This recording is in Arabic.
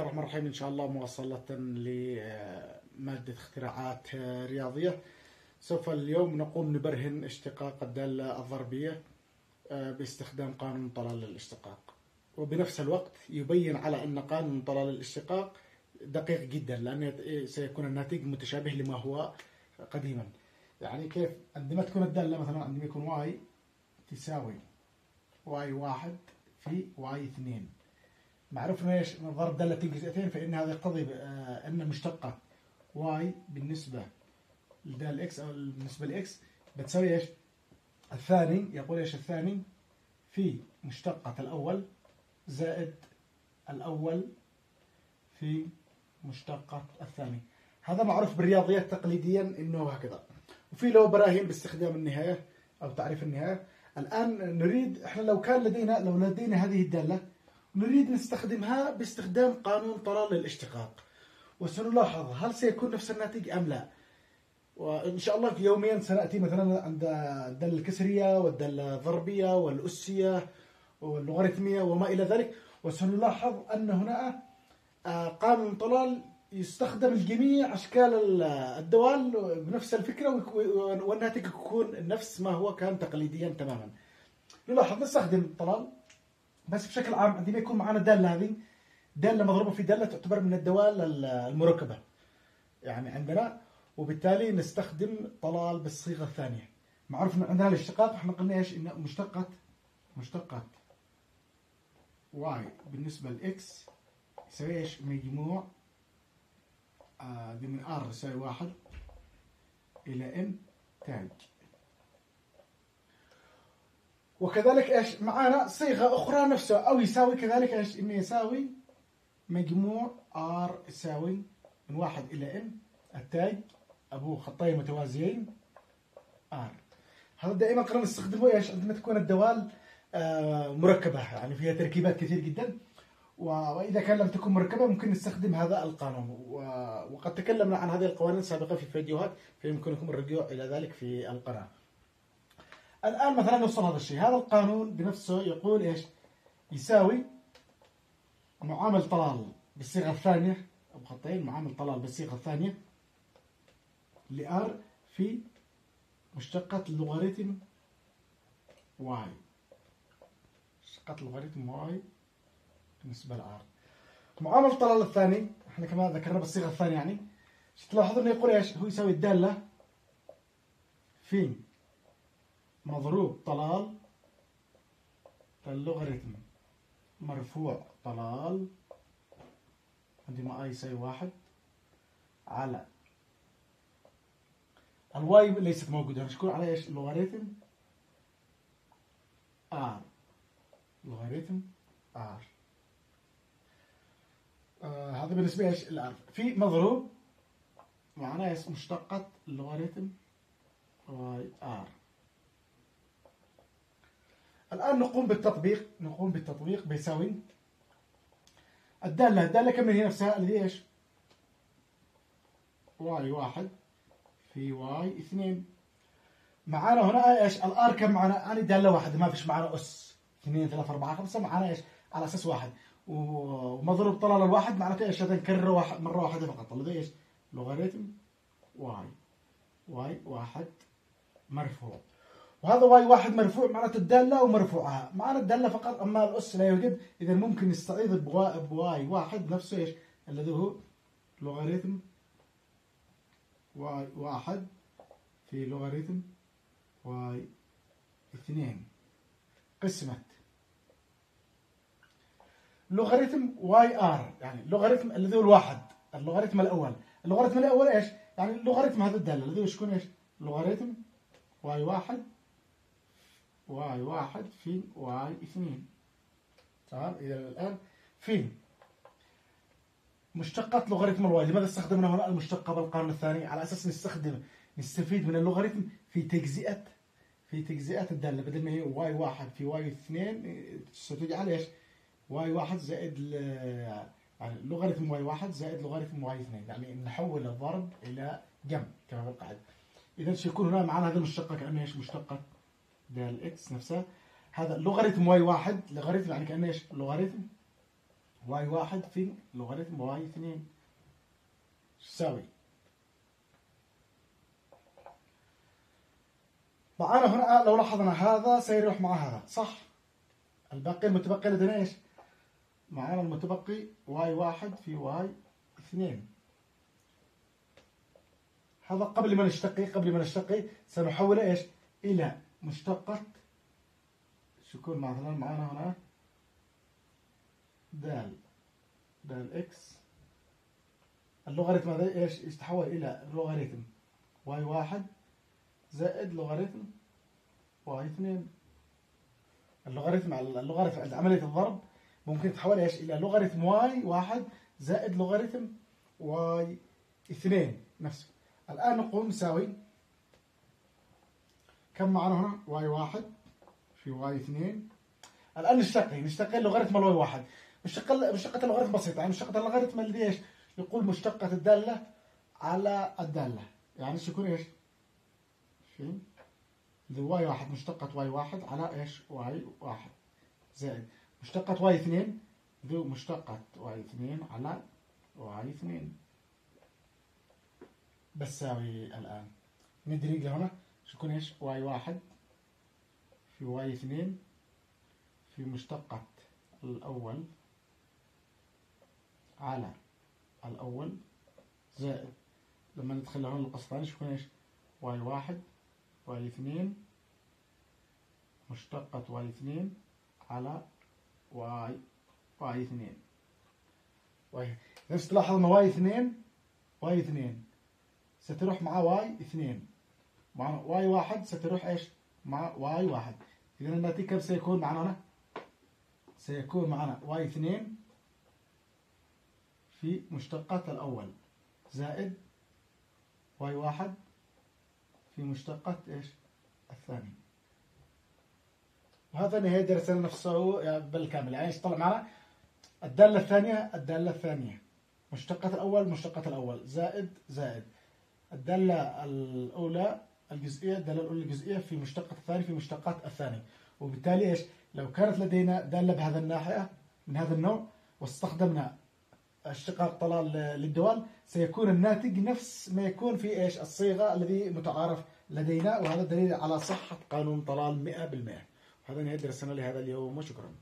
الرحمن الرحيم. إن شاء الله مواصلة لمادة اختراعات رياضية. سوف اليوم نقوم نبرهن اشتقاق الدالة الضربية باستخدام قانون طلال الاشتقاق، وبنفس الوقت يبين على أن قانون طلال الاشتقاق دقيق جدا، لأن سيكون الناتج متشابه لما هو قديما. يعني كيف عندما تكون الدالة مثلا عندما يكون واي تساوي واي واحد في واي اثنين، معروف انه ايش؟ ضرب دالة جزئيتين، فإن هذا يقتضي أن مشتقة واي بالنسبة لدال اكس أو بالنسبة لاكس بتساوي ايش؟ الثاني يقول ايش؟ الثاني في مشتقة الأول زائد الأول في مشتقة الثاني. هذا معروف بالرياضيات تقليديا انه هكذا، وفي له براهين باستخدام النهاية أو تعريف النهاية. الآن نريد احنا لو لدينا هذه الدالة نريد نستخدمها باستخدام قانون طلال الاشتقاق، وسنلاحظ هل سيكون نفس الناتج أم لا. وإن شاء الله في يومين سنأتي مثلا عند الدالة الكسرية والدالة الضربية والأسية واللوغاريتمية وما إلى ذلك، وسنلاحظ أن هنا قانون طلال يستخدم لجميع أشكال الدوال بنفس الفكرة، والناتج يكون نفس ما هو كان تقليديا تماما. نلاحظ نستخدم طلال بس بشكل عام. عندما يكون معنا دالة، هذه دالة مضروبة في دالة تعتبر من الدوال المركبة يعني عندنا، وبالتالي نستخدم طلال بالصيغة الثانية. معروف ان عندنا الاشتقاق، احنا قلنا ايش؟ ان مشتقة واي بالنسبة لاكس يساوي ايش؟ مجموع دي من ار يساوي واحد الى ان تاج. وكذلك ايش معانا صيغه اخرى نفسها، او يساوي كذلك ايش؟ انه يساوي مجموع ار يساوي من واحد الى ان التاج ابو خطين متوازيين ار. هذا دائما قررنا نستخدمه ايش؟ عندما تكون الدوال مركبه، يعني فيها تركيبات كثير جدا، واذا كان لم تكن مركبه ممكن نستخدم هذا القانون، وقد تكلمنا عن هذه القوانين سابقا في فيديوهات، فيمكنكم الرجوع الى ذلك في القناه. الآن مثلا نوصل هذا الشيء، هذا القانون بنفسه يقول إيش؟ يساوي معامل طلال بالصيغة الثانية أو خطين، معامل طلال بالصيغة الثانية لآر في مشتقة لوغاريتم واي، مشتقة لوغاريتم واي بالنسبة لآر. معامل الطلال الثاني احنا كما ذكرنا بالصيغة الثانية، يعني تلاحظوا انه يقول ايش؟ هو يساوي الدالة في مضروب طلال اللوغاريتم مرفوع طلال عندما اي يساوي واحد على الواي ليست موجودة، نشكل على ايش؟ لوغاريتم ار، لوغاريتم ار. هذا بالنسبة ايش؟ الار في مضروب معناه ايش؟ مشتقة لوغاريتم واي ار. الآن نقوم بالتطبيق بيساوي الدالة كم هي نفسها اللي هي ايش؟ واي واحد في واي اثنين. معانا هنا ايش؟ الار كم معانا؟ أنا دالة واحدة، ما فيش معانا أس 2 3 4 5، معانا ايش؟ على أساس واحد، ومضروب طلال الواحد معناته ايش؟ هذا نكرره واحد مرة واحدة فقط، الذي ايش؟ لوغاريتم واي واحد مرفوع، وهذا واي واحد مرفوع معناته الدالة ومرفوعها، معنا الدالة فقط أما الأس لا يوجد. إذا ممكن نستعيض بواي واحد نفسه إيش؟ الذي هو لوغاريتم واي واحد في لوغاريتم واي اثنين قسمة لوغاريتم واي ار، يعني لوغاريتم الذي هو الواحد، اللوغاريتم الأول. اللوغاريتم الأول إيش؟ يعني لوغاريتم هذا الدالة الذي هو يكون إيش؟ لوغاريتم واي واحد في واي اثنين. تمام. إذا الآن في مشتقة لوغاريتم الواي، لماذا استخدمنا هنا المشتقة بالقانون الثاني؟ على أساس نستفيد من اللوغاريتم في تجزئة الدالة، بدل ما هي واي واحد في واي اثنين ستجعل ايش؟ واي واحد زائد يعني لوغاريتم واي واحد زائد لوغاريتم واي اثنين، يعني نحول الضرب إلى جمع كما بالقاعدة. إذا سيكون هنا معنا هذه المشتقة كأنها ايش؟ مشتقة دال اكس نفسها، هذا لوغاريتم واي واحد، لوغاريتم يعني كأنه ايش؟ لوغاريتم واي واحد في لوغاريتم واي اثنين تساوي. معنا هنا لو لاحظنا هذا سيروح مع هذا صح؟ الباقي المتبقي لدينا ايش؟ معنا المتبقي واي واحد في واي اثنين. هذا قبل ما نشتقي سنحوله ايش؟ إلى مشتقة شو يكون مثلا معنا هنا دال اكس. اللوغاريتم هذا ايش؟ يتحول إلى لوغاريتم واي واحد زائد لوغاريتم واي اثنين. اللوغاريتم عملية الضرب ممكن تتحول ايش؟ إلى لوغاريتم واي واحد زائد لوغاريتم واي اثنين نفسه. الآن نقوم نساوي كم معنا هنا؟ واي واحد في واي اثنين. الآن نشتقي لوغاريتم الواي واحد. مشتقة اللوغاريتم بسيطة، يعني مشتقة اللوغاريتم اللي ايش؟ يقول مشتقة الدالة على الدالة، يعني شو يكون ايش؟ في واي واحد مشتقة واي واحد على ايش؟ واي واحد زائد مشتقة واي اثنين ذو مشتقة واي اثنين على واي اثنين بتساوي. الآن ندرج لهنا شو يكون ايش؟ واي واحد في واي اثنين في مشتقة الأول على الأول زائد لما ندخل هون القسطاني شو يكون ايش؟ واي واحد واي اثنين مشتقة واي اثنين على واي اثنين. نفس تلاحظ ان واي اثنين ستروح مع واي اثنين، مع واي واحد ستروح ايش؟ مع واي واحد. إذا الناتج كم سيكون معنا هنا؟ سيكون معنا واي اثنين في مشتقات الأول زائد واي واحد في مشتقات ايش؟ الثاني. وهذا نهاية درسنا نفسه بالكامل، يعني طلع معنا الدالة الثانية مشتقة الأول زائد الدالة الأولى الجزئية في مشتقة الثاني في مشتقات الثاني. وبالتالي ايش؟ لو كانت لدينا دالة بهذا الناحية من هذا النوع واستخدمنا اشتقاق طلال للدوال سيكون الناتج نفس ما يكون في ايش؟ الصيغة الذي متعارف لدينا، وهذا دليل على صحة قانون طلال 100%. هذا نهاية درسنا لهذا اليوم وشكرا.